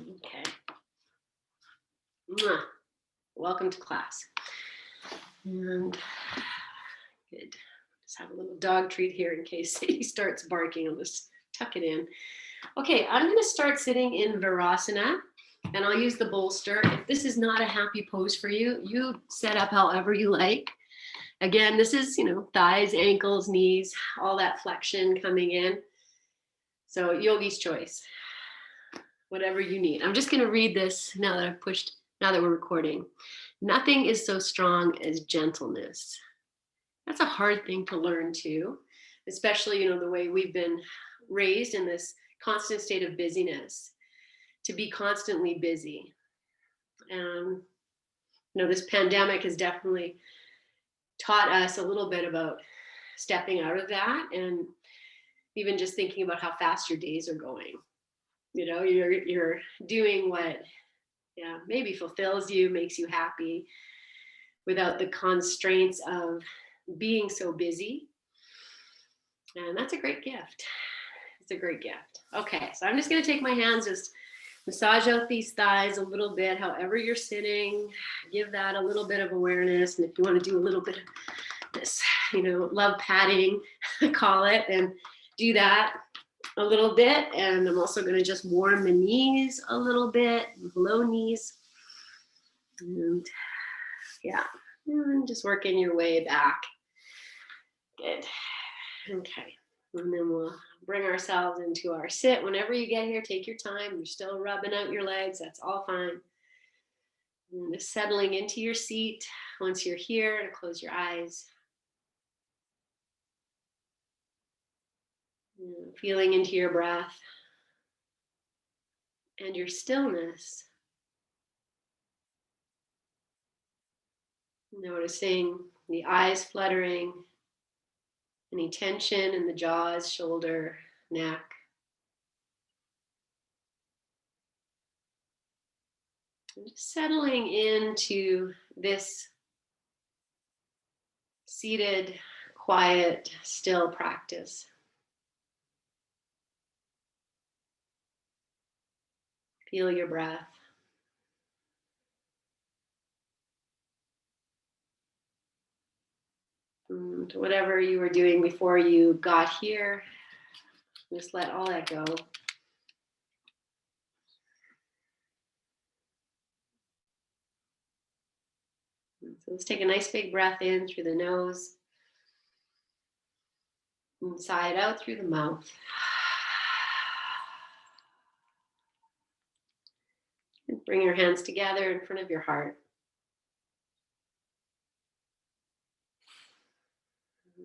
Okay. Welcome to class. And good. Just have a little dog treat here in case he starts barking. I'll just tuck it in. Okay, I'm going to start sitting in Varasana, and I'll use the bolster. If this is not a happy pose for you, you set up however you like. Again, this is, thighs, ankles, knees, all that flexion coming in. So yogi's choice, whatever you need. I'm just going to read this now that we're recording. Nothing is so strong as gentleness. That's a hard thing to learn too, especially, the way we've been raised in this constant state of busyness, to be constantly busy. This pandemic has definitely taught us a little bit about stepping out of that, and even just thinking about how fast your days are going. You're doing what maybe fulfills you, makes you happy, without the constraints of being so busy. And that's a great gift. It's a great gift. Okay, so I'm just going to take my hands, just massage out these thighs a little bit, however you're sitting. Give that a little bit of awareness. And if you want to do a little bit of this, love patting, call it, and do that a little bit. And I'm also going to just warm the knees a little bit, low knees. And and just working your way back. Good. Okay. And then we'll bring ourselves into our sit. Whenever you get here, take your time. You're still rubbing out your legs. That's all fine. And just settling into your seat. Once you're here, to close your eyes. Feeling into your breath and your stillness. Noticing the eyes fluttering, any tension in the jaws, shoulder, neck. And just settling into this seated, quiet, still practice. Feel your breath. And whatever you were doing before you got here, just let all that go. So let's take a nice big breath in through the nose, and sigh it out through the mouth. And bring your hands together in front of your heart.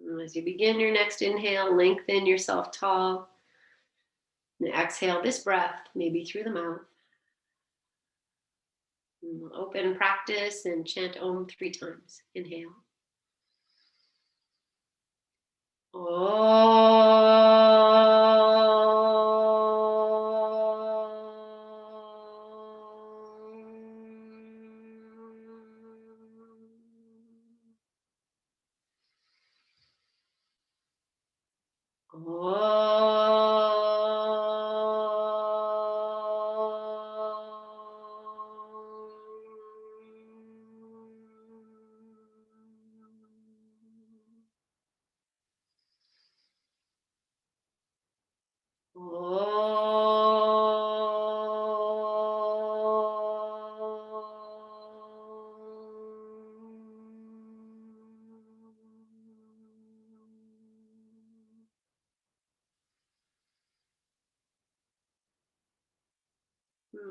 And as you begin your next inhale, lengthen yourself tall. And exhale this breath, maybe through the mouth. And we'll open practice and chant Om 3 times. Inhale.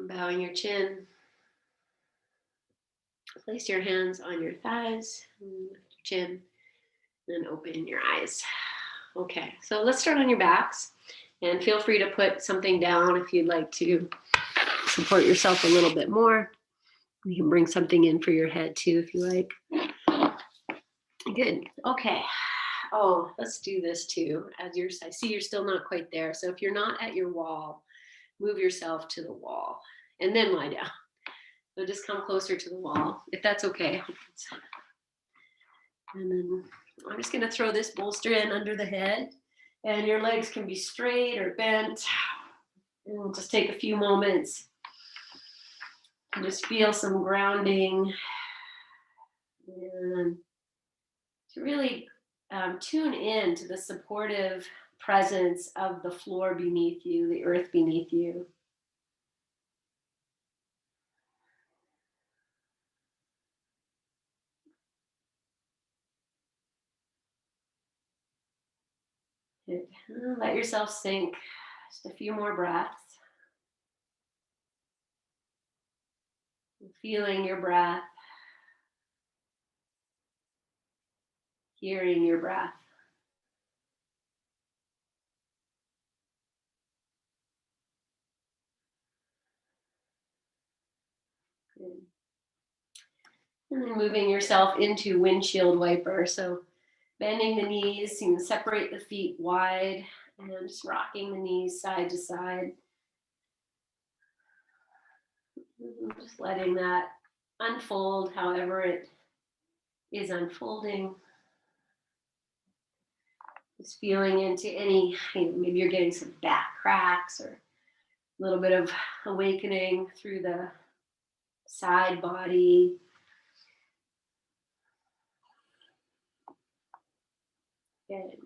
Bowing your chin. Place your hands on your thighs, lift your chin, and open your eyes. Okay, so let's start on your backs, and feel free to put something down if you'd like to support yourself a little bit more. You can bring something in for your head too if you like. Good. Okay. Oh, let's do this too. I see you're still not quite there. So if you're not at your wall, move yourself to the wall and then lie down. So just come closer to the wall, if that's okay. And then I'm just going to throw this bolster in under the head, and your legs can be straight or bent. And we'll just take a few moments and just feel some grounding and to really tune in to the supportive presence of the floor beneath you, the earth beneath you. Let yourself sink. Just a few more breaths. Feeling your breath. Hearing your breath. Good. And then moving yourself into windshield wiper. So bending the knees, you can separate the feet wide and just rocking the knees side to side. Just letting that unfold however it is unfolding. Just feeling into any, maybe you're getting some back cracks or a little bit of awakening through the side body. Good.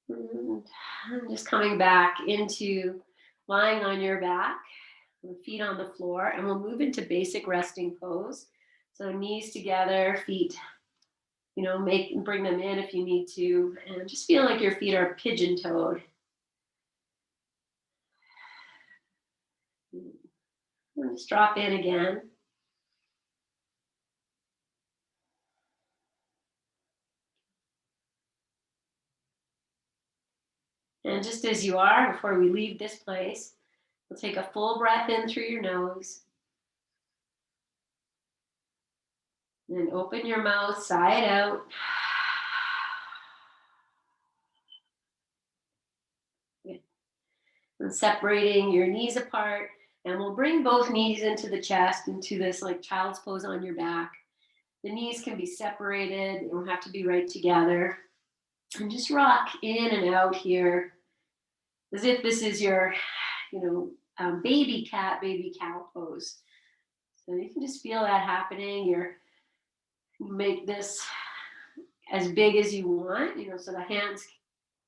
And just coming back into lying on your back, feet on the floor, and we'll move into basic resting pose. So knees together, feet, bring them in if you need to, and just feel like your feet are pigeon-toed. And just drop in again. And just as you are, before we leave this place, we'll take a full breath in through your nose. And open your mouth, sigh it out. Good. And separating your knees apart. And we'll bring both knees into the chest, into this like child's pose on your back. The knees can be separated. They don't have to be right together. And just rock in and out here as if this is your, baby cat, baby cow pose. So you can just feel that happening. You make this as big as you want, so the hands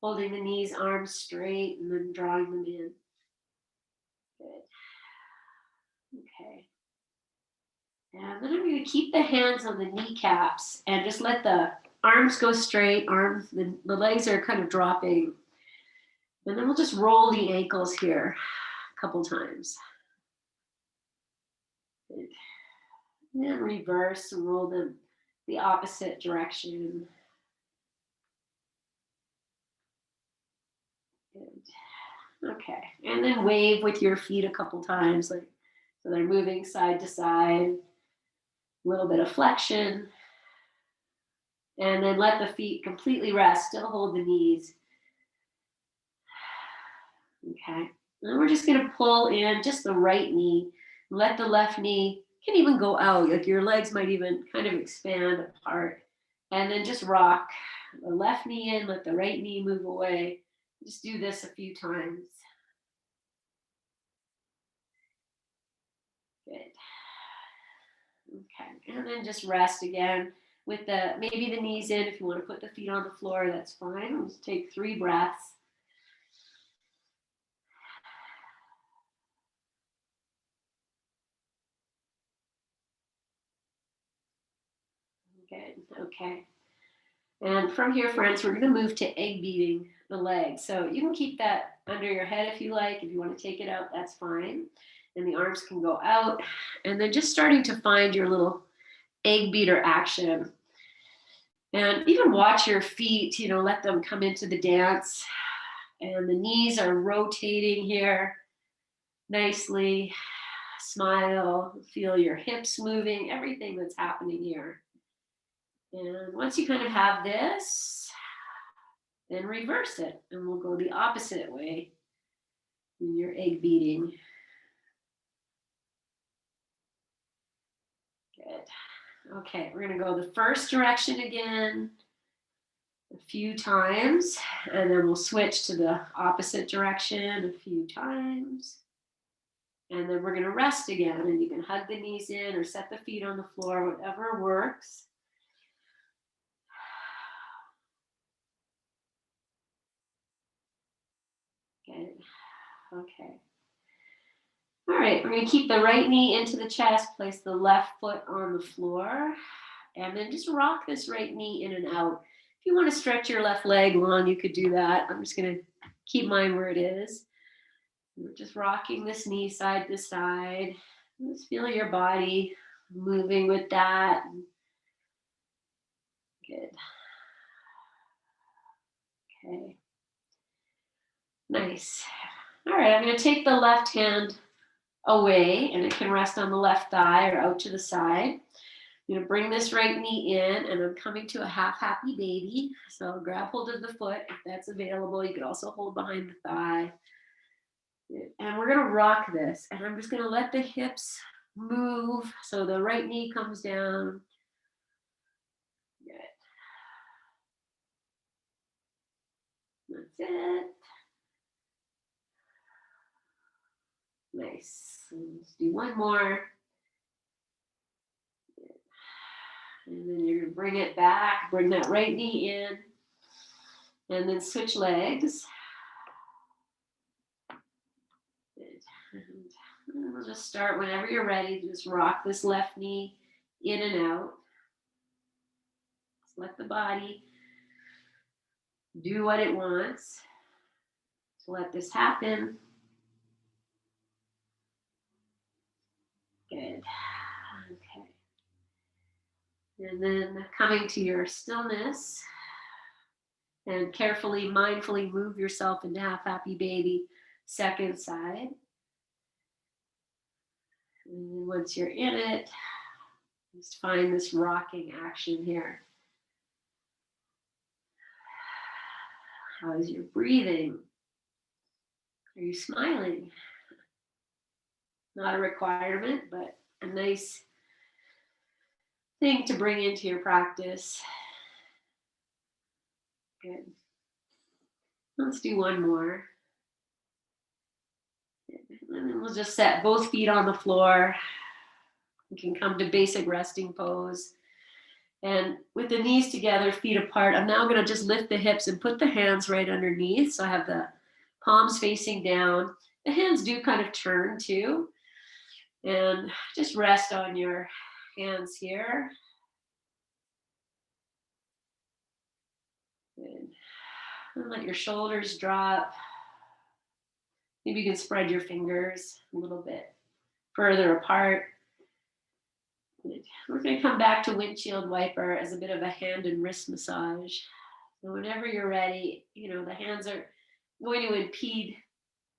holding the knees, arms straight, and then drawing them in. Good. Okay. And then I'm going to keep the hands on the kneecaps and just let the arms go straight. The legs are kind of dropping. And then we'll just roll the ankles here a couple times. Good. And then reverse and roll them the opposite direction. Good. Okay. And then wave with your feet a couple times, so they're moving side to side. A little bit of flexion. And then let the feet completely rest. Still hold the knees. Okay. And we're just going to pull in just the right knee. Let the left knee can even go out. Like your legs might even kind of expand apart. And then just rock the left knee in. Let the right knee move away. Just do this a few times. Good. Okay. And then just rest again with maybe the knees in. If you want to put the feet on the floor, that's fine. We'll just take 3 breaths. Good. Okay. And from here, friends, we're going to move to egg beating the legs. So you can keep that under your head if you like. If you want to take it out, that's fine. And the arms can go out. And then just starting to find your little egg beater action. And even watch your feet, let them come into the dance. And the knees are rotating here nicely. Smile, feel your hips moving, everything that's happening here. And once you kind of have this, then reverse it. And we'll go the opposite way in your egg beating. Good. Okay, we're going to go the first direction again. a few times, and then we'll switch to the opposite direction a few times. And then we're going to rest again, and you can hug the knees in or set the feet on the floor, whatever works. Good. Okay. All right, we're going to keep the right knee into the chest, place the left foot on the floor, and then just rock this right knee in and out. If you want to stretch your left leg long, you could do that. I'm just going to keep mine where it is. We're just rocking this knee side to side. Just feel your body moving with that. Good. Okay. Nice. All right, I'm going to take the left hand away, and it can rest on the left thigh or out to the side. I'm going to bring this right knee in, and I'm coming to a half happy baby. So grab hold of the foot if that's available. You could also hold behind the thigh. And we're going to rock this, and I'm just going to let the hips move. So the right knee comes down. Good. That's it. Nice. Let's do one more. And then you're going to bring it back, bring that right knee in, and then switch legs. And we'll just start whenever you're ready. Just rock this left knee in and out. Just let the body do what it wants. So let this happen. Good. Okay. And then coming to your stillness, and carefully, mindfully move yourself into half happy baby, second side. And once you're in it, just find this rocking action here. How's your breathing? Are you smiling? Not a requirement, but a nice thing to bring into your practice. Good. Let's do one more. And then we'll just set both feet on the floor. You can come to basic resting pose. And with the knees together, feet apart, I'm now going to just lift the hips and put the hands right underneath. So I have the palms facing down. The hands do kind of turn too. And just rest on your hands here. Good. And let your shoulders drop. Maybe you can spread your fingers a little bit further apart. Good. We're going to come back to windshield wiper as a bit of a hand and wrist massage. So whenever you're ready, the hands are going to impede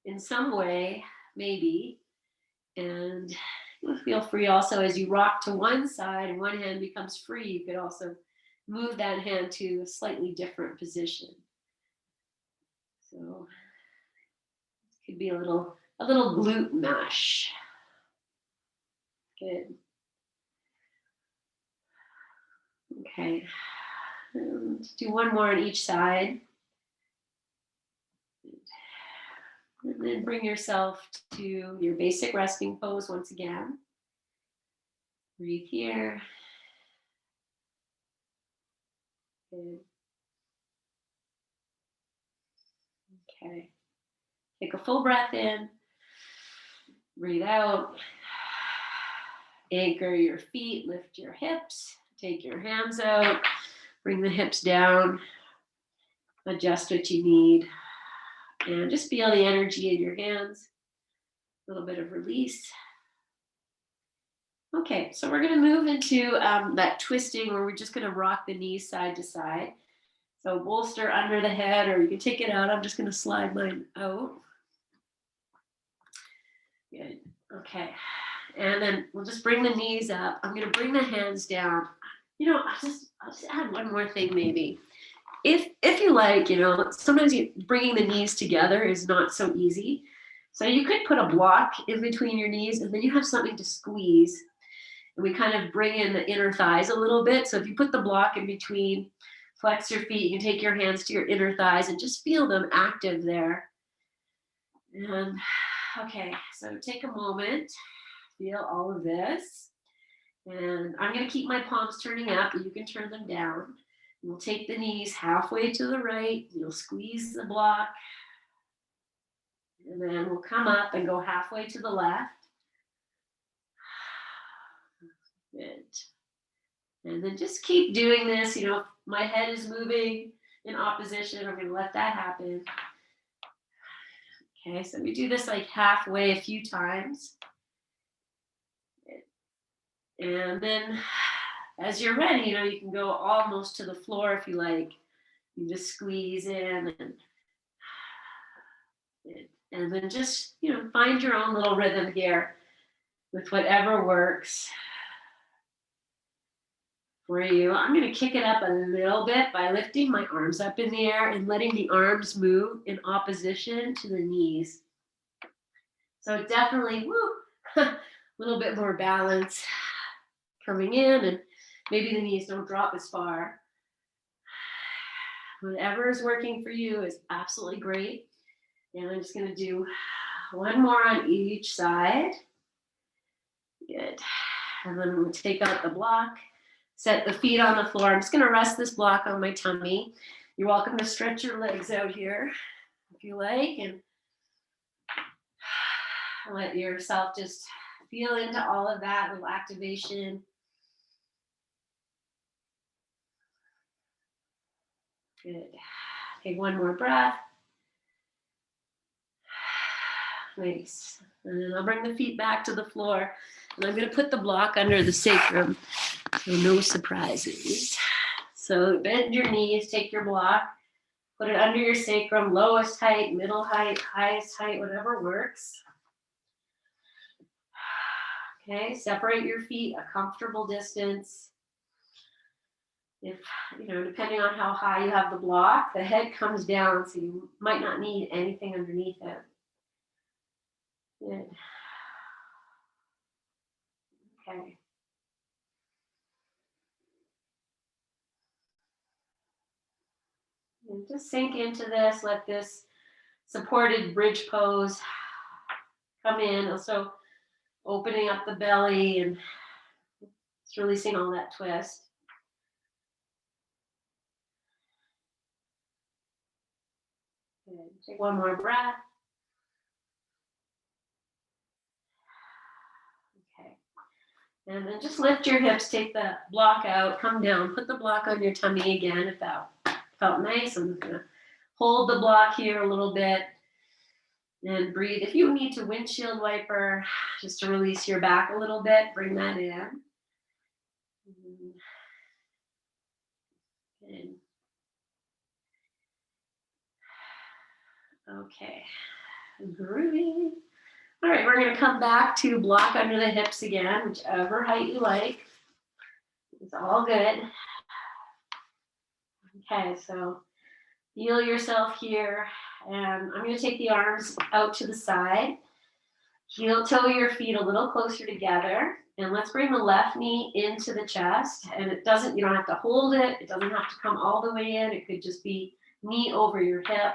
in some way, maybe. And you'll feel free also as you rock to one side and one hand becomes free, you could also move that hand to a slightly different position. So it could be a little glute mash. Good. Okay. And do one more on each side. And then bring yourself to your basic resting pose once again. Breathe here. Good. Okay. Take a full breath in. Breathe out. Anchor your feet, lift your hips, take your hands out, bring the hips down, adjust what you need, and just feel the energy in your hands. A little bit of release. Okay, so we're going to move into that twisting where we're just going to rock the knees side to side. So bolster under the head, or you can take it out. I'm just going to slide mine out. Good. Okay. And then we'll just bring the knees up. I'm going to bring the hands down. I'll just add one more thing maybe. If you like, sometimes bringing the knees together is not so easy. So you could put a block in between your knees, and then you have something to squeeze. And we kind of bring in the inner thighs a little bit. So if you put the block in between, Flex your feet. You can take your hands to your inner thighs and just feel them active there. And okay, so take a moment, feel all of this. And I'm going to keep my palms turning up, and you can turn them down. We'll take the knees halfway to the right. You'll squeeze the block. And then we'll come up and go halfway to the left. Good. And then just keep doing this. You know, if my head is moving in opposition, I'm going to let that happen. Okay, so we do this like halfway a few times. And then as you're ready, you know, you can go almost to the floor if you like. You just squeeze in and then just, you know, find your own little rhythm here with whatever works for you. I'm going to kick it up a little bit by lifting my arms up in the air and letting the arms move in opposition to the knees. So definitely, a little bit more balance coming in, and maybe the knees don't drop as far. Whatever is working for you is absolutely great. And I'm just going to do one more on each side. Good. And then I'm going to take out the block, set the feet on the floor. I'm just going to rest this block on my tummy. You're welcome to stretch your legs out here if you like, and let yourself just feel into all of that little activation. Good. Take one more breath. Nice. And then I'll bring the feet back to the floor. And I'm going to put the block under the sacrum, so no surprises. So bend your knees, take your block, put it under your sacrum, lowest height, middle height, highest height, whatever works. Okay, separate your feet a comfortable distance. If, you know, depending on how high you have the block, the head comes down, so you might not need anything underneath it. Good. Okay. And just sink into this, let this supported bridge pose come in, also opening up the belly and just releasing all that twist. Good. Take one more breath. Okay. And then just lift your hips, take the block out, come down, put the block on your tummy again if that felt nice. I'm going to hold the block here a little bit and breathe. If you need to windshield wiper, just to release your back a little bit, bring that in. Good. Okay, groovy. All right, we're going to come back to block under the hips again, whichever height you like. It's all good. Okay, so feel yourself here, and I'm going to take the arms out to the side. Heel toe your feet a little closer together, and let's bring the left knee into the chest. And you don't have to hold it. It doesn't have to come all the way in. It could just be knee over your hip.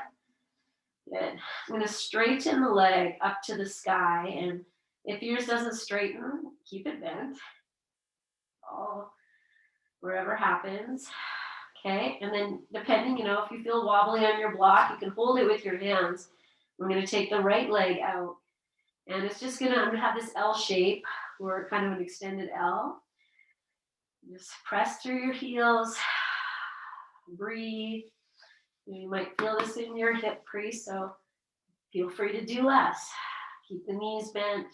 Good. I'm going to straighten the leg up to the sky, and if yours doesn't straighten, keep it bent. Wherever happens. Okay, and then depending, if you feel wobbly on your block, you can hold it with your hands. I'm going to take the right leg out, and it's just going to have this L shape, or kind of an extended L. Just press through your heels, breathe. You might feel this in your hip crease, so feel free to do less. Keep the knees bent,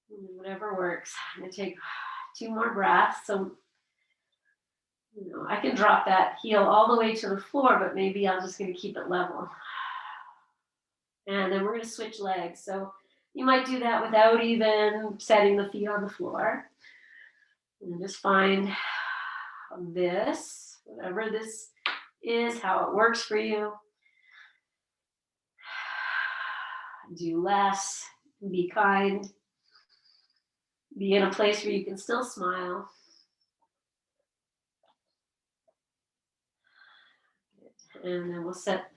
whatever works. I'm going to take 2 more breaths. So, I can drop that heel all the way to the floor, but maybe I'm just going to keep it level. And then we're going to switch legs. So you might do that without even setting the feet on the floor. And just find this, whatever this is, how it works for you. Do less, be kind, be in a place where you can still smile. And then we'll set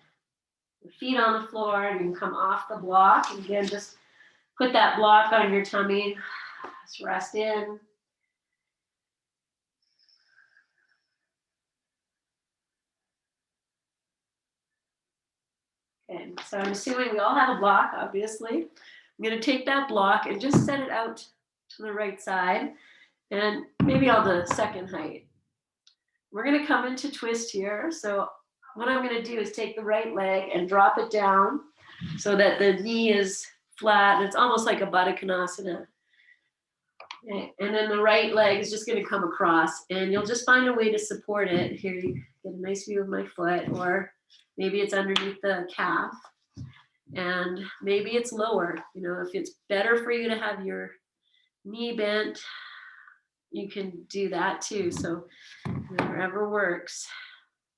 the feet on the floor and you can come off the block. And again, just put that block on your tummy. Just rest in. Okay, so I'm assuming we all have a block, obviously. I'm going to take that block and just set it out to the right side. And maybe I'll do second height. We're going to come into twist here. So what I'm going to do is take the right leg and drop it down so that the knee is flat. It's almost like a Varasana. Okay. And then the right leg is just going to come across, and you'll just find a way to support it. Here you get a nice view of my foot, or maybe it's underneath the calf, and maybe it's lower. You know, if it's better for you to have your knee bent, you can do that too. So wherever works.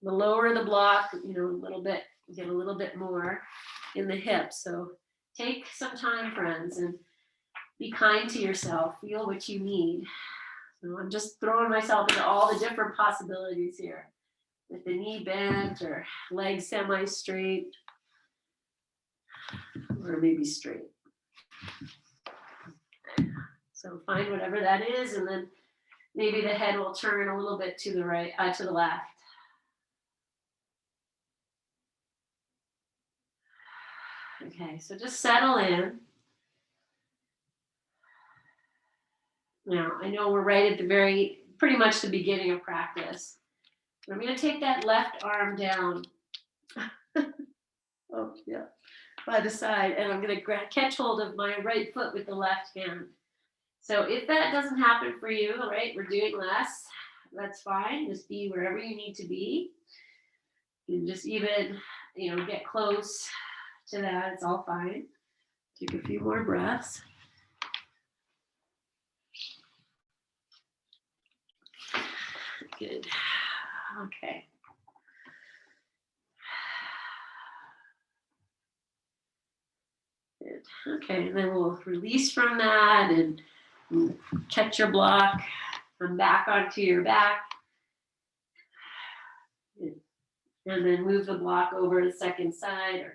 The lower the block, you know, a little bit, get a little bit more in the hips. So take some time, friends, and be kind to yourself. Feel what you need. So I'm just throwing myself into all the different possibilities here. With the knee bent or legs semi-straight, or maybe straight. So find whatever that is, and then maybe the head will turn a little bit to the right, to the left. Okay, so just settle in. Now, I know we're right at the pretty much the beginning of practice. I'm going to take that left arm down. Oh, yeah, by the side, and I'm going to catch hold of my right foot with the left hand. So if that doesn't happen for you, all right, we're doing less. That's fine. Just be wherever you need to be. You can just even, you know, get close to that. It's all fine. Take a few more breaths. Good. Okay. Good. Okay, and then we'll release from that and catch your block. Come back onto your back. Good. And then move the block over to the second side.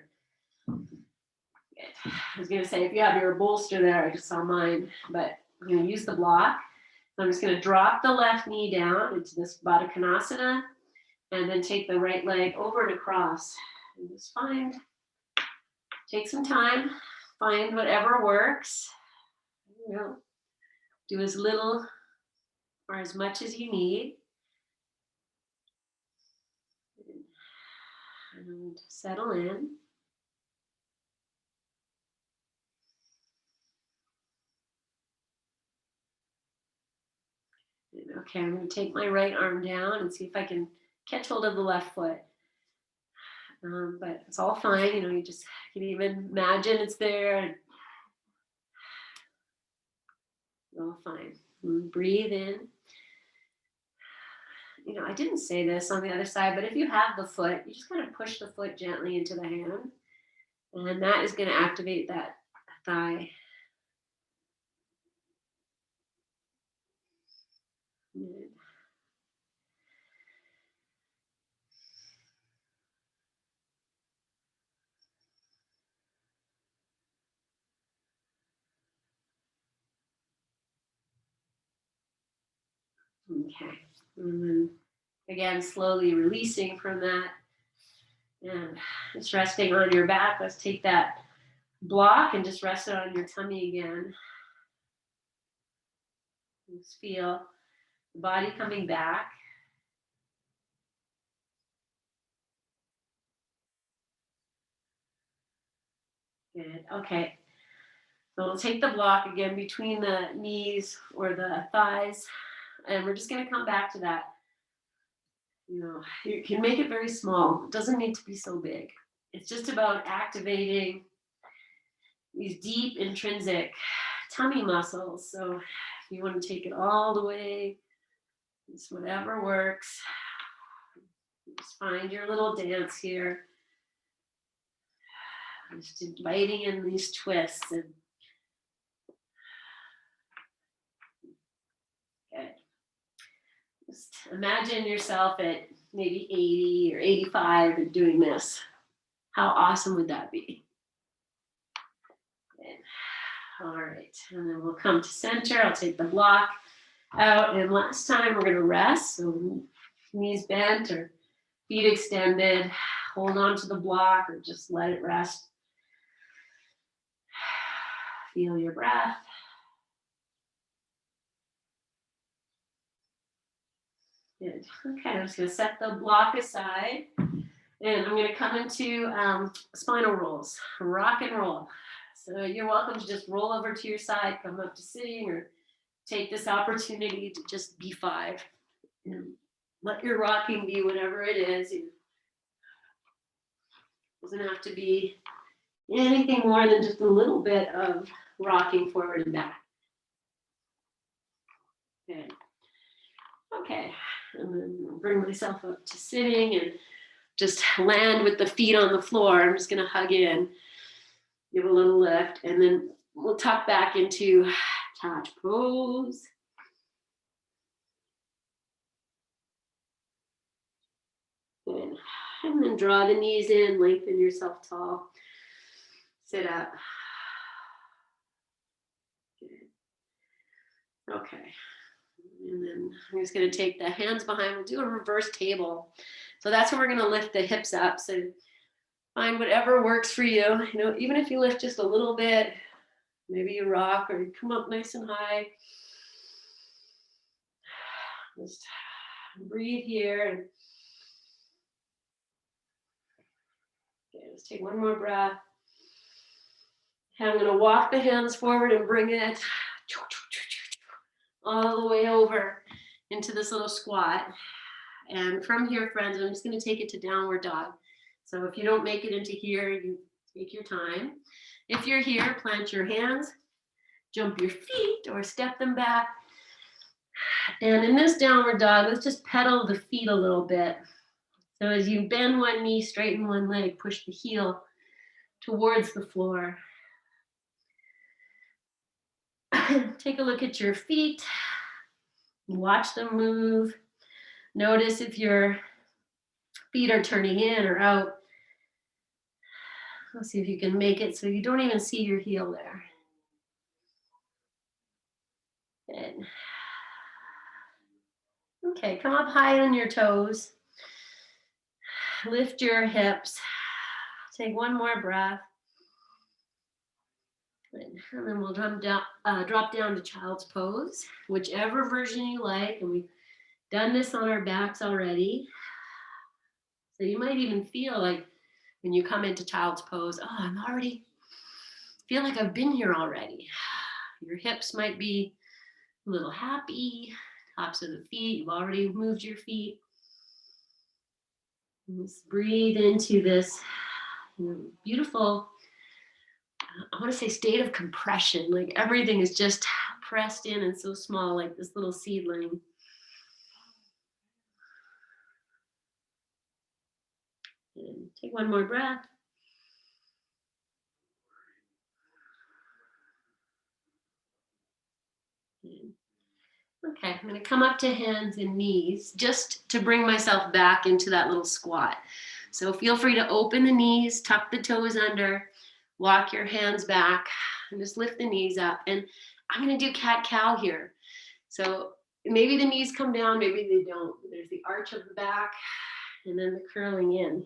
I was going to say, if you have your bolster there, I just saw mine, but I'm going to use the block. I'm just going to drop the left knee down into this Varasana, and then take the right leg over and across. And just take some time, find whatever works. You know, do as little or as much as you need. And settle in. Okay, I'm going to take my right arm down and see if I can catch hold of the left foot. But it's all fine. You know, you just can even imagine it's there. And it's all fine. And breathe in. You know, I didn't say this on the other side, but if you have the foot, you just kind of push the foot gently into the hand. And that is going to activate that thigh. Good. Okay. And then again, slowly releasing from that. And just resting on your back. Let's take that block and just rest it on your tummy again. Just feel the body coming back. Good. Okay. So we'll take the block again between the knees or the thighs, and we're just going to come back to that. You know, you can make it very small. It doesn't need to be so big. It's just about activating these deep intrinsic tummy muscles. So if you want to take it all the way, it's whatever works. Just find your little dance here. Just inviting in these twists. And good. Just imagine yourself at maybe 80 or 85 and doing this. How awesome would that be? Good. All right, and then we'll come to center. I'll take the block out, and last time we're going to rest. So knees bent or feet extended. Hold on to the block or just let it rest. Feel your breath. Good. Okay, I'm just going to set the block aside. And I'm going to come into spinal rolls, rock and roll. So you're welcome to just roll over to your side, come up to sitting, or take this opportunity to just be 5. And let your rocking be whatever it is. It doesn't have to be anything more than just a little bit of rocking forward and back. Good. Okay, and then bring myself up to sitting and just land with the feet on the floor. I'm just gonna hug in, give a little lift, and then we'll tuck back into touch pose. Good. And then draw the knees in, lengthen yourself tall. Sit up. Good. Okay. And then I'm just going to take the hands behind. We'll do a reverse table. So that's where we're going to lift the hips up. So find whatever works for you. You know, even if you lift just a little bit, maybe you rock or you come up nice and high. Just breathe here. Okay, let's take one more breath. And I'm going to walk the hands forward and bring it all the way over into this little squat. And from here, friends, I'm just going to take it to downward dog. So if you don't make it into here, you take your time. If you're here, plant your hands, jump your feet or step them back. And in this downward dog, let's just pedal the feet a little bit. So as you bend one knee, straighten one leg, push the heel towards the floor. Take a look at your feet. Watch them move. Notice if your feet are turning in or out. Let's see if you can make it so you don't even see your heel there. Good. Okay, come up high on your toes. Lift your hips. Take one more breath. And then we'll drop down to child's pose, whichever version you like. And we've done this on our backs already. So you might even feel like when you come into child's pose, oh, I'm already, feel like I've been here already. Your hips might be a little happy, tops of the feet, you've already moved your feet. And just breathe into this beautiful, I want to say state of compression, like everything is just pressed in and so small, like this little seedling. And take one more breath. Okay, I'm going to come up to hands and knees just to bring myself back into that little squat. So feel free to open the knees, tuck the toes under, walk your hands back, and just lift the knees up. And I'm going to do cat-cow here. So maybe the knees come down, maybe they don't. There's the arch of the back and then the curling in.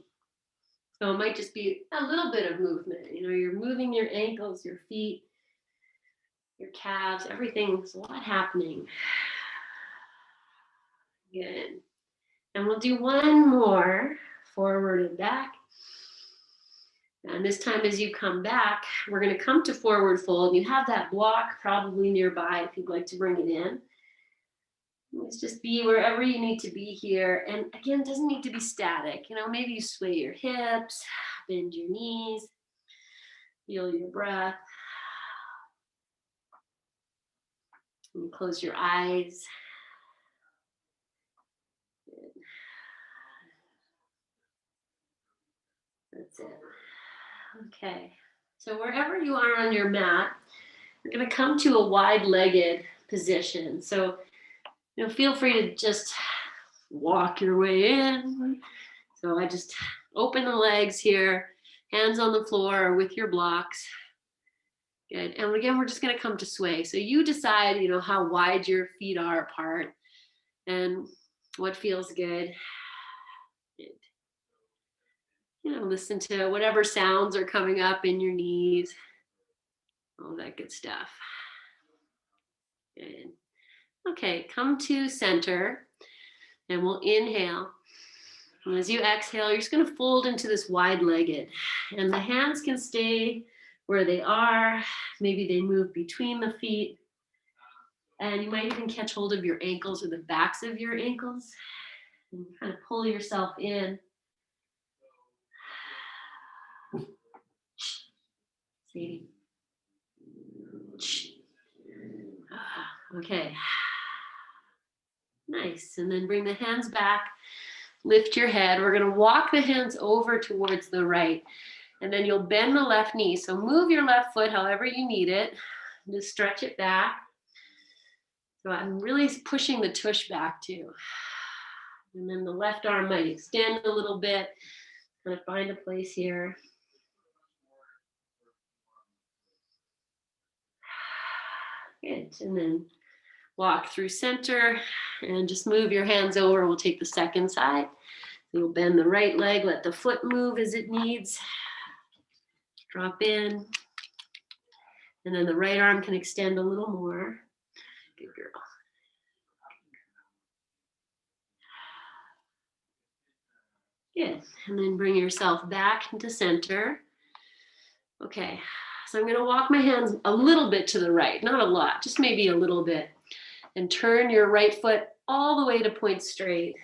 So it might just be a little bit of movement. You know, you're moving your ankles, your feet, your calves, everything's a lot happening. Good. And we'll do one more, forward and back. And this time as you come back, we're going to come to forward fold. You have that block probably nearby if you'd like to bring it in. Let's just be wherever you need to be here. And again, it doesn't need to be static. You know, maybe you sway your hips, bend your knees, feel your breath. And close your eyes. Good. That's it. Okay. So wherever you are on your mat, you're going to come to a wide-legged position. So, you know, feel free to just walk your way in. So I just open the legs here, hands on the floor or with your blocks. Good. And again, we're just going to come to sway. So you decide, how wide your feet are apart and what feels good. Listen to whatever sounds are coming up in your knees. All that good stuff. Good. Okay, come to center and we'll inhale. And as you exhale, you're just going to fold into this wide-legged. And the hands can stay where they are. Maybe they move between the feet. And you might even catch hold of your ankles or the backs of your ankles. And kind of pull yourself in. See? Okay. Nice. And then bring the hands back. Lift your head. We're going to walk the hands over towards the right. And then you'll bend the left knee. So move your left foot however you need it. Just stretch it back. So I'm really pushing the tush back too. And then the left arm might extend a little bit. Kind of find a place here. Good. And then walk through center and just move your hands over. We'll take the second side. You'll bend the right leg, let the foot move as it needs. Drop in. And then the right arm can extend a little more. Good girl. Good. And then bring yourself back into center. Okay. So I'm going to walk my hands a little bit to the right, not a lot, just maybe a little bit. And turn your right foot all the way to point straight.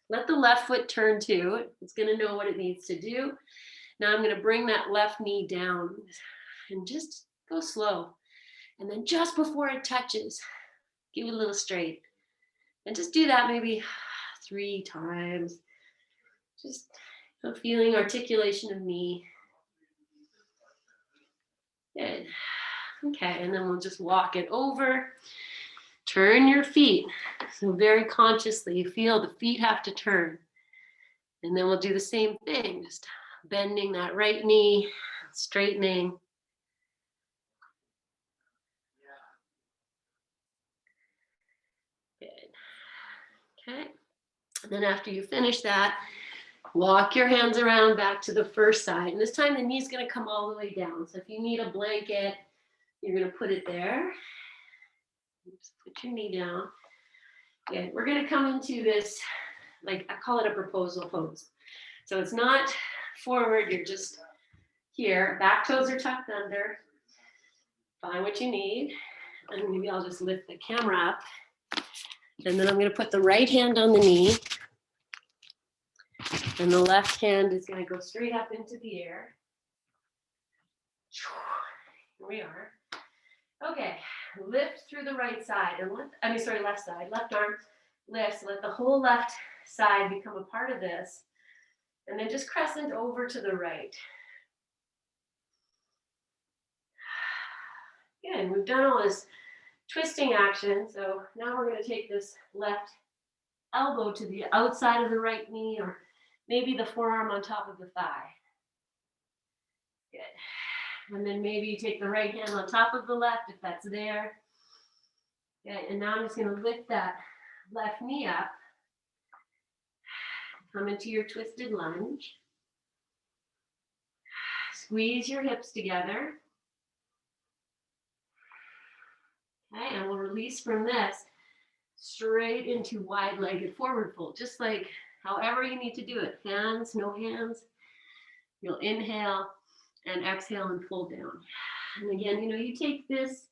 Let the left foot turn too. It's going to know what it needs to do. Now I'm going to bring that left knee down and just go slow. And then just before it touches, give it a little straight. And just do that maybe 3 times. Just feeling articulation of knee. Good. Okay, and then we'll just walk it over. Turn your feet. So very consciously, you feel the feet have to turn. And then we'll do the same thing, just bending that right knee, straightening. Good. Okay. And then after you finish that, walk your hands around back to the first side. And this time the knee's going to come all the way down. So if you need a blanket, you're going to put it there. Just put your knee down. Good. We're going to come into this, like I call it a proposal pose. So it's not forward, you're just here. Back toes are tucked under. Find what you need. And maybe I'll just lift the camera up. And then I'm going to put the right hand on the knee. And the left hand is going to go straight up into the air. Here we are. Okay, lift through the right side. And left side. Left arm lifts. Let the whole left side become a part of this. And then just crescent over to the right. Good, we've done all this twisting action. So now we're going to take this left elbow to the outside of the right knee, or maybe the forearm on top of the thigh. Good. And then maybe you take the right hand on top of the left if that's there. Good. And now I'm just going to lift that left knee up. Come into your twisted lunge. Squeeze your hips together. Okay, and we'll release from this straight into wide-legged forward fold, just like however you need to do it. Hands, no hands. You'll inhale and exhale and fold down. And again, you take this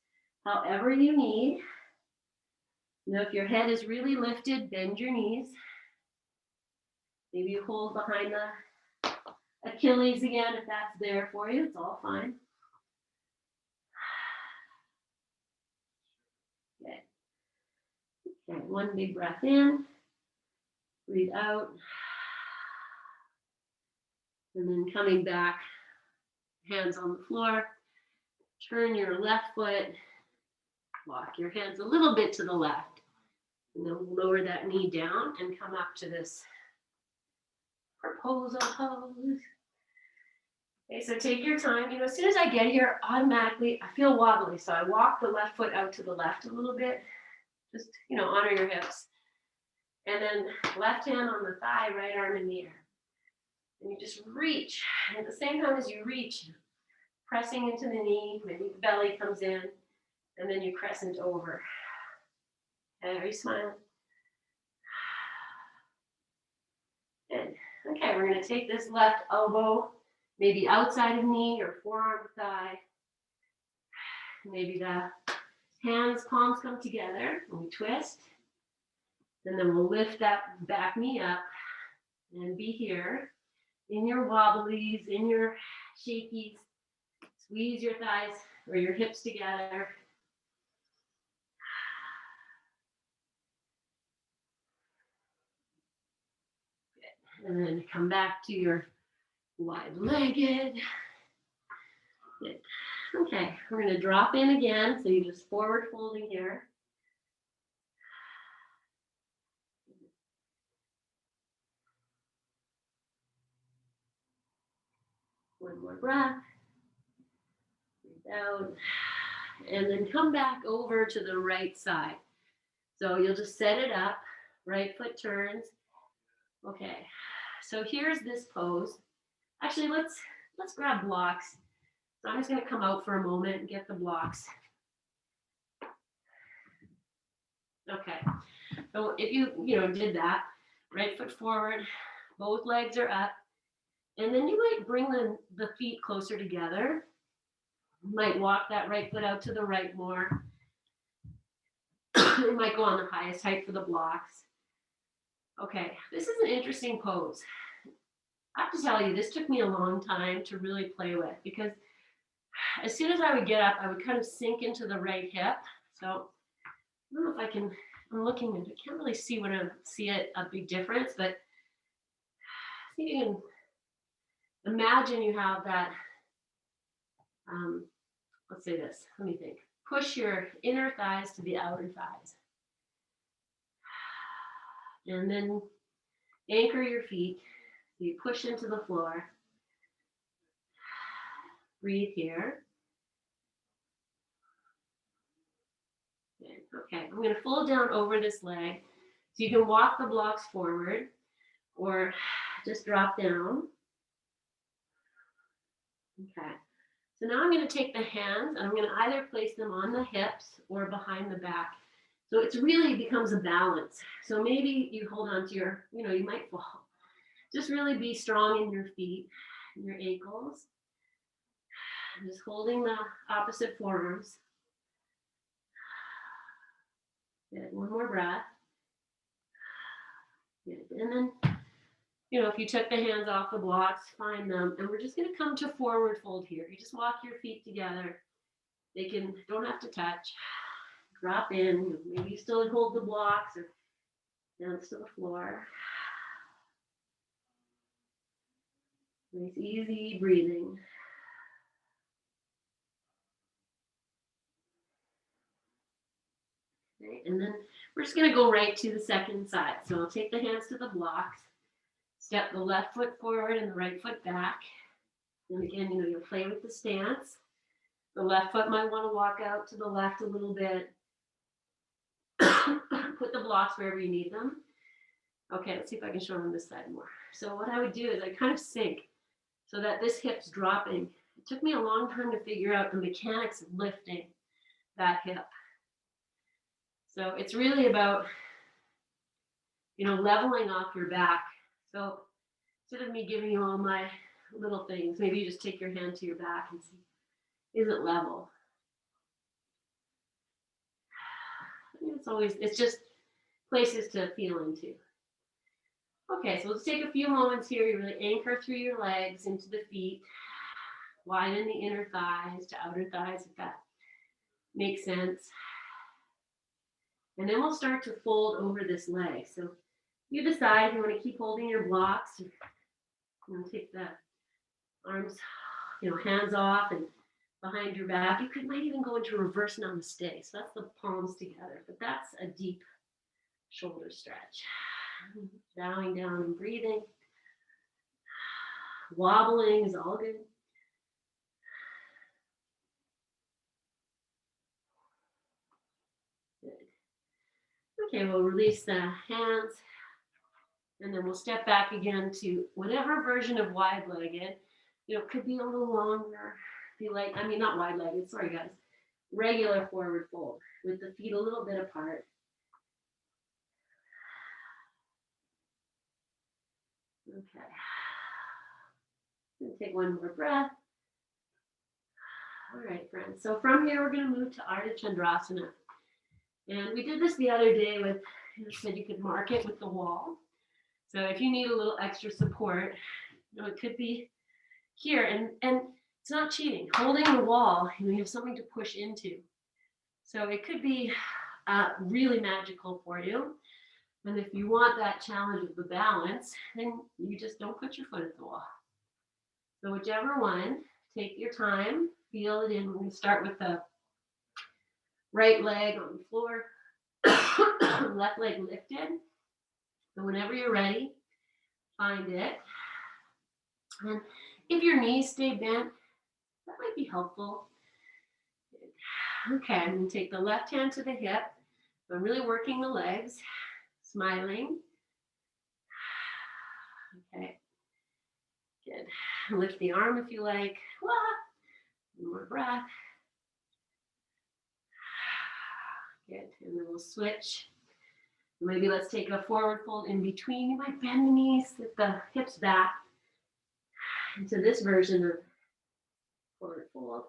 however you need. If your head is really lifted, bend your knees. Maybe you hold behind the Achilles again if that's there for you. It's all fine. Okay. Okay, one big breath in. Breathe out. And then coming back, hands on the floor. Turn your left foot. Walk your hands a little bit to the left. And then we'll lower that knee down and come up to this proposal pose. Okay, so take your time. As soon as I get here, automatically I feel wobbly. So I walk the left foot out to the left a little bit. Just, honor your hips. And then left hand on the thigh, right arm in the air. And you just reach. And at the same time as you reach, pressing into the knee, maybe the belly comes in, and then you crescent over. Okay, are you smiling? Good. Okay, we're going to take this left elbow, maybe outside of knee or forearm, thigh. Maybe the hands, palms come together, and we twist. And then we'll lift that back knee up and be here. In your wobblies, in your shakies, squeeze your thighs or your hips together. Good. And then come back to your wide-legged. Good. Okay, we're going to drop in again. So you're just forward folding here. One more breath. Breathe out. And then come back over to the right side. So you'll just set it up. Right foot turns. Okay. So here's this pose. Actually, let's grab blocks. So I'm just going to come out for a moment and get the blocks. Okay. So if you did that, right foot forward, both legs are up. And then you might bring the feet closer together. You might walk that right foot out to the right more. You might go on the highest height for the blocks. Okay, this is an interesting pose. I have to tell you, this took me a long time to really play with because as soon as I would get up, I would kind of sink into the right hip. So I don't know if I can, I'm looking and I can't really see a big difference, but see if you can imagine you have that, let's say this, let me think. Push your inner thighs to the outer thighs. And then anchor your feet. So you push into the floor. Breathe here. Okay, I'm going to fold down over this leg. So you can walk the blocks forward or just drop down. Okay, so now I'm going to take the hands and I'm going to either place them on the hips or behind the back. So it really becomes a balance. So maybe you hold on to your, you might fall. Just really be strong in your feet, and your ankles. Just holding the opposite forearms. Good. One more breath. Good. And then, if you took the hands off the blocks, find them. And we're just going to come to forward fold here. You just walk your feet together. They don't have to touch. Drop in. Maybe you still hold the blocks or down to the floor. Nice, easy breathing. Okay, and then we're just going to go right to the second side. So I'll take the hands to the blocks, step the left foot forward and the right foot back. And again, you'll play with the stance. The left foot might want to walk out to the left a little bit. Put the blocks wherever you need them. Okay, let's see if I can show them this side more. So what I would do is I kind of sink so that this hip's dropping. It took me a long time to figure out the mechanics of lifting that hip. So it's really about, leveling off your back. So instead of me giving you all my little things, maybe you just take your hand to your back and see, is it level? It's just places to feel into. Okay, so let's take a few moments here. You really anchor through your legs into the feet. Widen the inner thighs to outer thighs, if that makes sense. And then we'll start to fold over this leg. So you decide if you want to keep holding your blocks. Take the arms, hands off and behind your back. You might even go into reverse namaste. So that's the palms together, but that's a deep Shoulder stretch. Bowing down and breathing. Wobbling is all good. Good. Okay, we'll release the hands. And then we'll step back again to whatever version of wide-legged. It could be a little longer. If you like, not wide-legged, sorry guys. Regular forward fold with the feet a little bit apart. Okay. Gonna take one more breath. All right, friends. So from here, we're going to move to Arta Chandrasana. And we did this the other day with, I said you could mark it with the wall. So if you need a little extra support, it could be here. And it's not cheating. Holding the wall, you have something to push into. So it could be really magical for you. And if you want that challenge of the balance, then you just don't put your foot at the wall. So whichever one, take your time, feel it in. We're going to start with the right leg on the floor, left leg lifted. So whenever you're ready, find it. And if your knees stay bent, that might be helpful. Okay, I'm going to take the left hand to the hip. I'm really working the legs, smiling. Okay, good. Lift the arm if you like. One more breath. Good, and then we'll switch. Maybe let's take a forward fold in between. You might bend the knees, lift the hips back into this version of forward fold.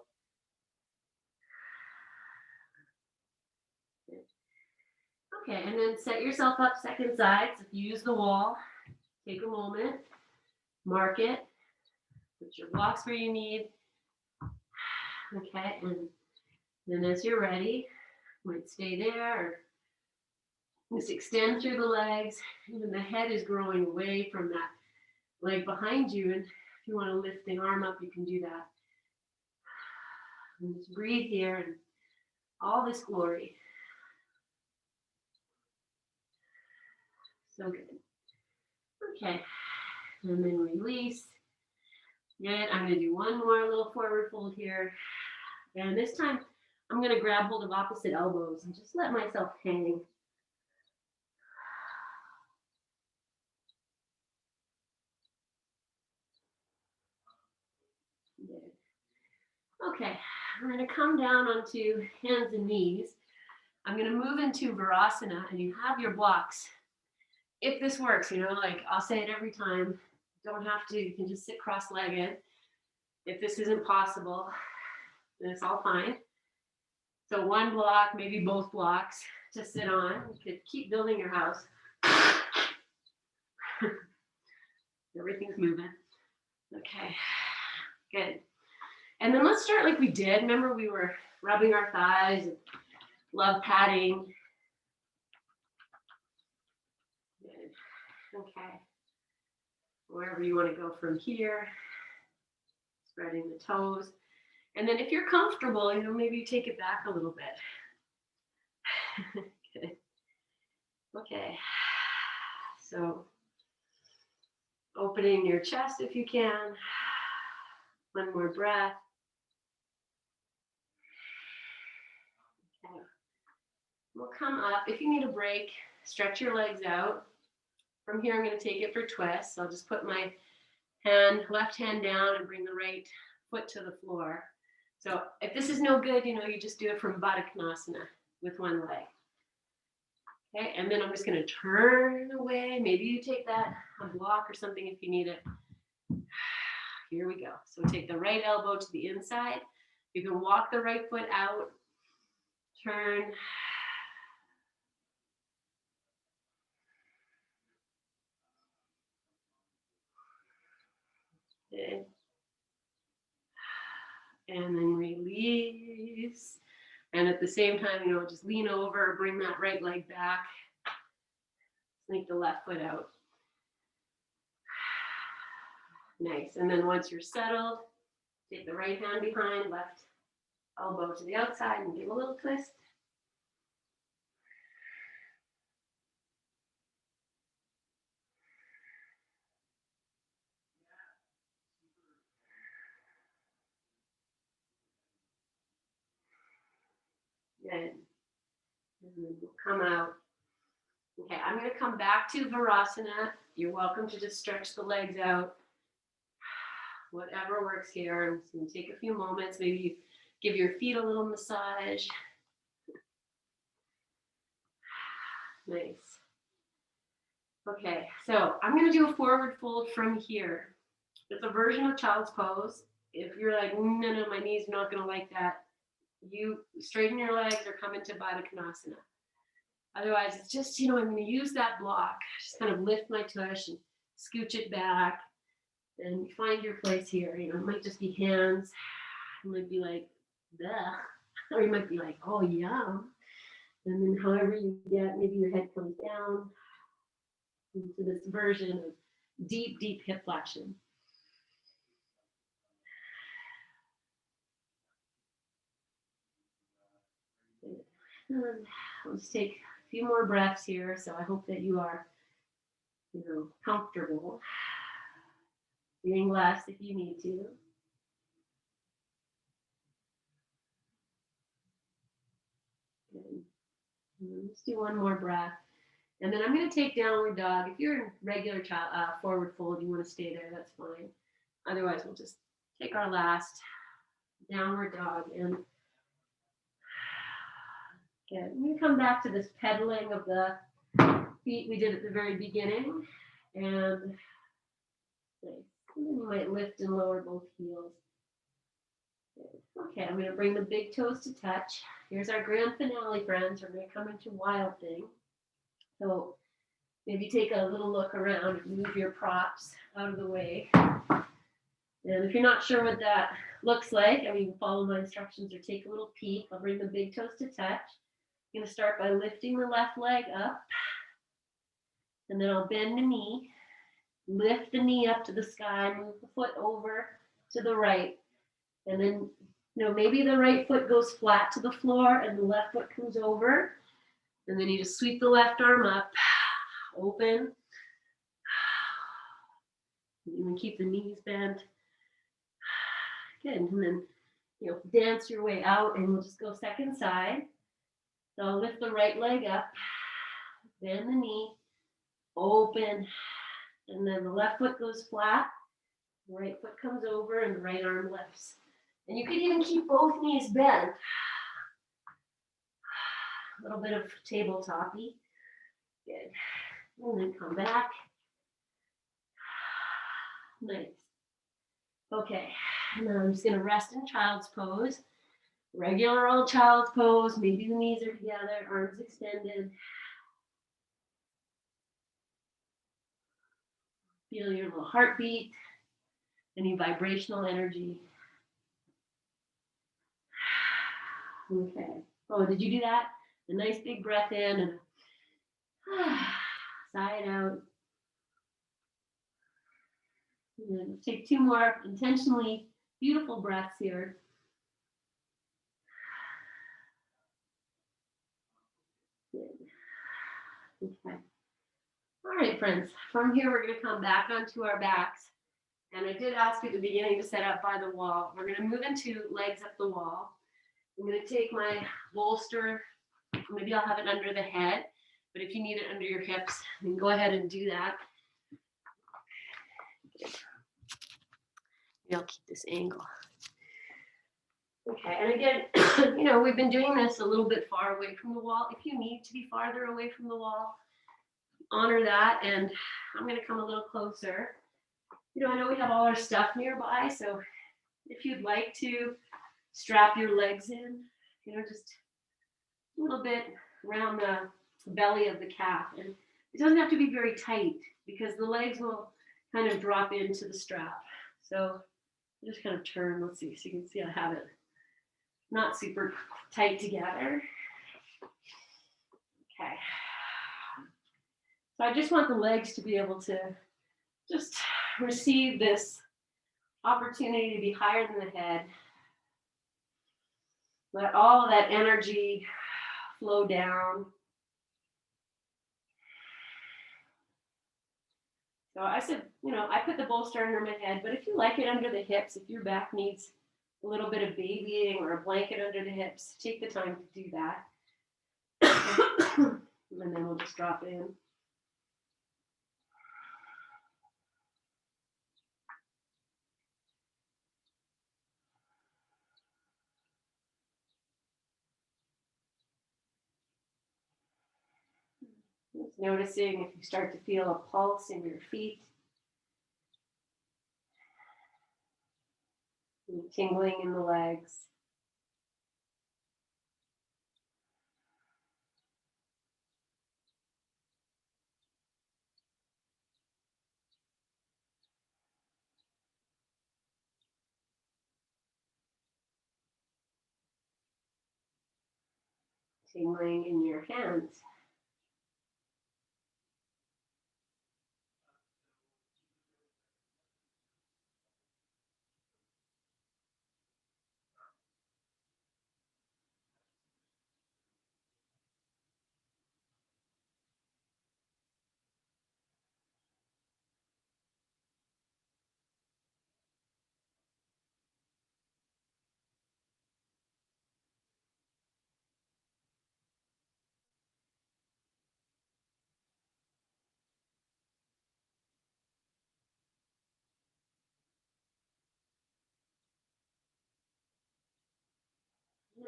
Good. Okay, and then set yourself up second side. So if you use the wall, take a moment, mark it, put your blocks where you need. Okay, and then as you're ready, you might stay there or just extend through the legs. Even the head is growing away from that leg behind you. And if you want to lift the arm up, you can do that. And just breathe here and all this glory. So good. Okay, and then release. Good. I'm going to do one more little forward fold here. And this time, I'm going to grab hold of opposite elbows and just let myself hang. Good. Okay, I'm going to come down onto hands and knees. I'm going to move into Varasana, and you have your blocks. If this works, like I'll say it every time. Don't have to. You can just sit cross-legged. If this isn't possible, then it's all fine. So one block, maybe both blocks to sit on. You could keep building your house. Everything's moving. Okay, good. And then let's start like we did. Remember we were rubbing our thighs and love patting. Good. Okay. Wherever you want to go from here. Spreading the toes. And then if you're comfortable, maybe you take it back a little bit. Good. Okay. So opening your chest if you can. One more breath. Okay. We'll come up. If you need a break, stretch your legs out. From here, I'm going to take it for twists. So I'll just put my left hand down and bring the right foot to the floor. So if this is no good, you just do it from Baddha Konasana with one leg. Okay, and then I'm just going to turn away. Maybe you take that a block or something if you need it. Here we go. So take the right elbow to the inside. You can walk the right foot out. Turn. Okay. And then release. And at the same time, just lean over, bring that right leg back. Sneak the left foot out. Nice. And then once you're settled, take the right hand behind, left elbow to the outside and give a little twist. And then we'll come out. Okay, I'm going to come back to Varasana. You're welcome to just stretch the legs out. Whatever works here. I'm just going to take a few moments. Maybe you give your feet a little massage. Nice. Okay, so I'm going to do a forward fold from here. It's a version of child's pose. If you're like, no, my knees are not going to like that, you straighten your legs or come into Baddha Konasana. Otherwise, it's just, I'm going to use that block. Just kind of lift my tush and scooch it back and find your place here. It might just be hands. It might be like, duh. Or you might be like, oh, yum. And then however you get, maybe your head comes down into this version of deep, deep hip flexion. Let's take a few more breaths here. So I hope that you are, comfortable. Doing less if you need to. Good. Let's do one more breath. And then I'm going to take downward dog. If you're in regular forward fold, you want to stay there, that's fine. Otherwise, we'll just take our last downward dog. And good. I'm going to come back to this pedaling of the feet we did at the very beginning. And then you might lift and lower both heels. Good. Okay, I'm going to bring the big toes to touch. Here's our grand finale, friends. We're going to come into Wild Thing. So maybe take a little look around and move your props out of the way. And if you're not sure what that looks like, you can follow my instructions or take a little peek. I'll bring the big toes to touch. I'm going to start by lifting the left leg up. And then I'll bend the knee. Lift the knee up to the sky. Move the foot over to the right. And then, maybe the right foot goes flat to the floor and the left foot comes over. And then you just sweep the left arm up, open. You can keep the knees bent. Good. And then, dance your way out and we'll just go second side. So I'll lift the right leg up, bend the knee, open. And then the left foot goes flat. The right foot comes over and the right arm lifts. And you could even keep both knees bent. A little bit of tabletop-y. Good. And then come back. Nice. Okay. And then I'm just going to rest in child's pose. Regular old child's pose. Maybe the knees are together, arms extended. Feel your little heartbeat. Any vibrational energy. Okay. Oh, did you do that? A nice big breath in and sigh it out. And then take two more intentionally beautiful breaths here. Good. Okay. All right, friends. From here, we're going to come back onto our backs. And I did ask you at the beginning to set up by the wall. We're going to move into legs up the wall. I'm going to take my bolster. Maybe I'll have it under the head, but if you need it under your hips, then go ahead and do that. Maybe I'll keep this angle. Okay, and again, we've been doing this a little bit far away from the wall. If you need to be farther away from the wall, honor that, and I'm going to come a little closer. I know we have all our stuff nearby, so if you'd like to strap your legs in, just a little bit around the belly of the calf. And it doesn't have to be very tight because the legs will kind of drop into the strap. So just kind of turn, let's see, so you can see I have it not super tight together. Okay. So I just want the legs to be able to just receive this opportunity to be higher than the head. Let all of that energy flow down. So I said, I put the bolster under my head, but if you like it under the hips, if your back needs a little bit of babying or a blanket under the hips, take the time to do that. And then we'll just drop in. Just noticing if you start to feel a pulse in your feet, tingling in the legs. Tingling in your hands.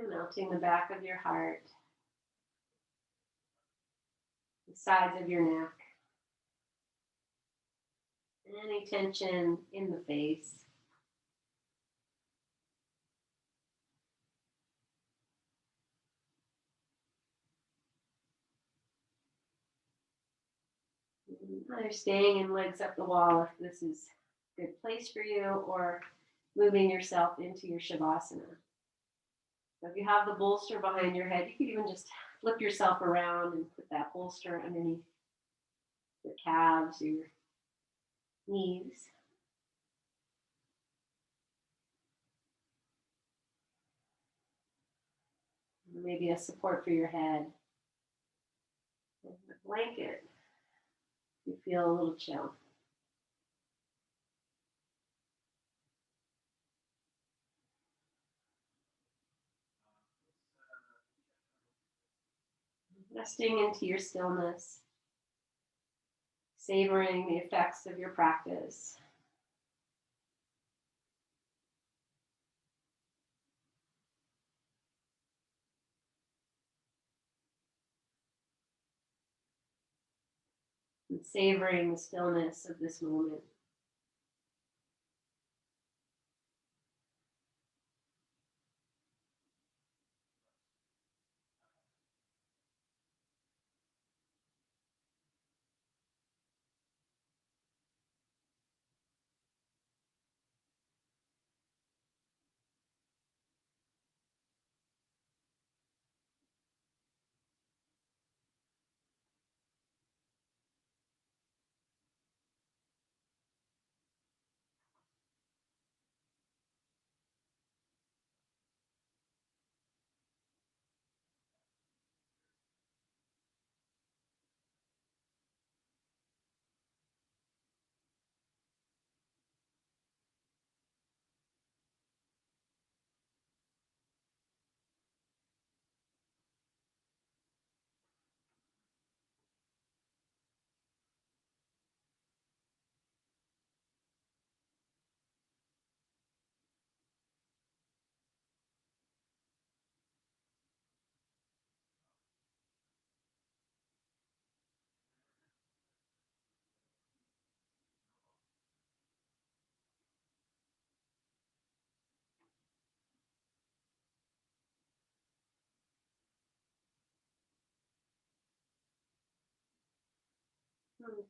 And melting the back of your heart, the sides of your neck, any tension in the face. Either staying in legs up the wall if this is a good place for you, or moving yourself into your Shavasana. So if you have the bolster behind your head, you could even just flip yourself around and put that bolster underneath your calves, your knees. Maybe a support for your head. And the blanket, you feel a little chill. Resting into your stillness, savoring the effects of your practice. And savoring the stillness of this moment.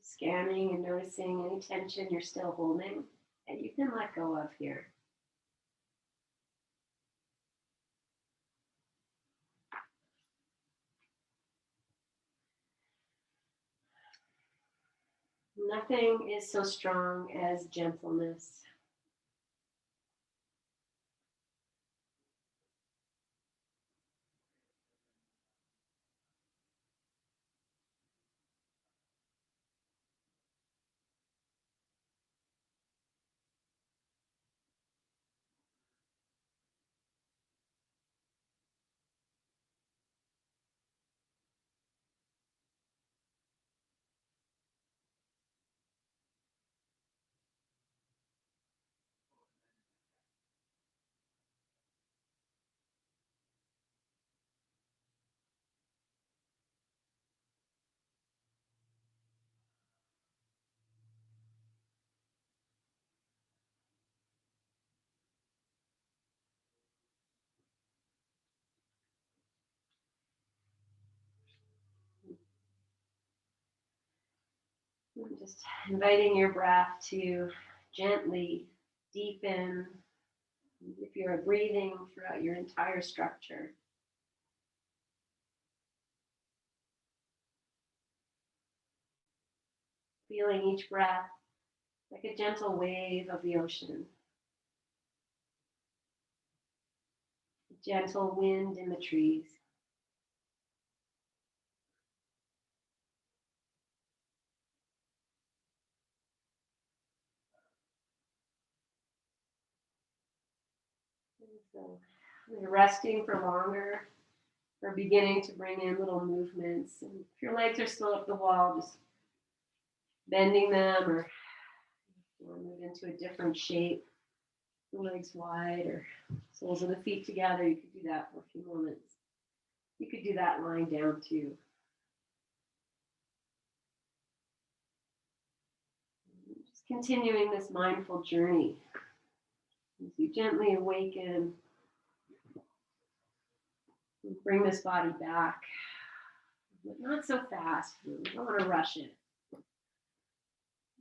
Scanning and noticing any tension you're still holding that you can let go of here. Nothing is so strong as gentleness. Just inviting your breath to gently deepen, if you're breathing throughout your entire structure. Feeling each breath like a gentle wave of the ocean, a gentle wind in the trees. And so you're resting for longer, or beginning to bring in little movements. And if your legs are still up the wall, just bending them, or you want to move into a different shape, the legs wide or soles of the feet together, you could do that for a few moments. You could do that lying down too. Just continuing this mindful journey as you gently awaken, bring this body back, but not so fast. You don't want to rush it.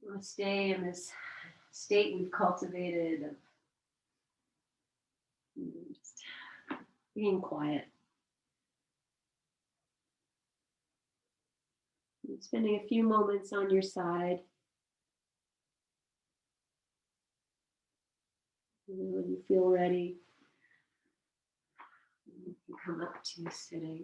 You want to stay in this state we've cultivated of just being quiet. And spending a few moments on your side. And when you feel ready, you can come up to sitting.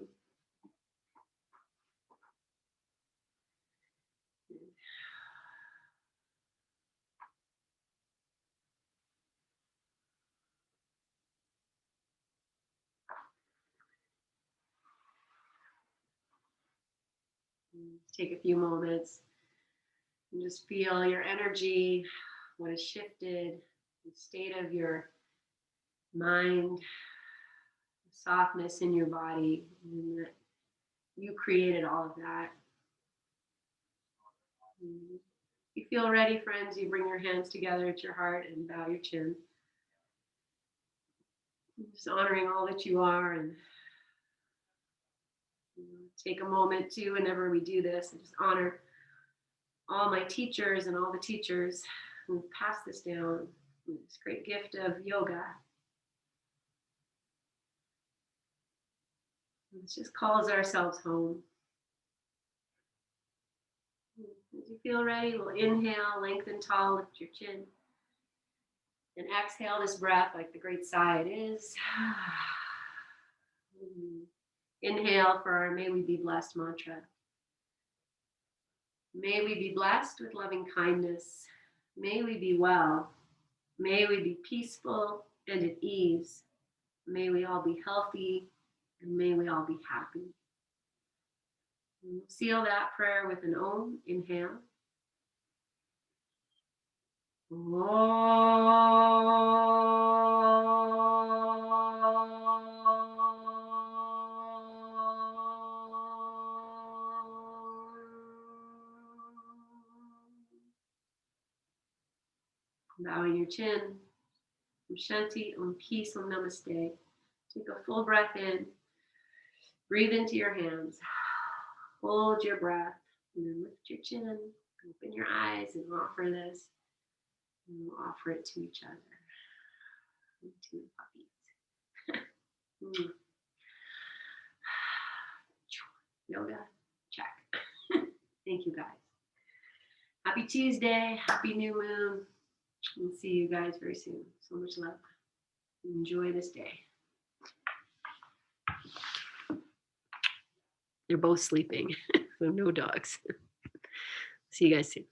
Take a few moments and just feel your energy, what has shifted, the state of your mind, the softness in your body, and that you created all of that. If you feel ready, friends, you bring your hands together at your heart and bow your chin. Just honoring all that you are, and take a moment too, whenever we do this, and just honor all my teachers and all the teachers who passed this down, this great gift of yoga. It just calls ourselves home. As you feel ready, we'll inhale, lengthen tall, lift your chin. And exhale this breath like the great sigh it is. Inhale for our May We Be Blessed mantra. May we be blessed with loving kindness. May we be well. May we be peaceful and at ease. May we all be healthy, and may we all be happy. And we'll seal that prayer with an Om. Inhale. Bowing your chin. Om Shanti, Om Peace, Om Namaste. Take a full breath in. Breathe into your hands. Hold your breath. And then lift your chin. Open your eyes and offer this. And we'll offer it to each other. And to the puppies. Yoga, check. Thank you guys. Happy Tuesday. Happy new moon. We'll see you guys very soon. So much love. Enjoy this day. They're both sleeping, so no dogs. See you guys soon.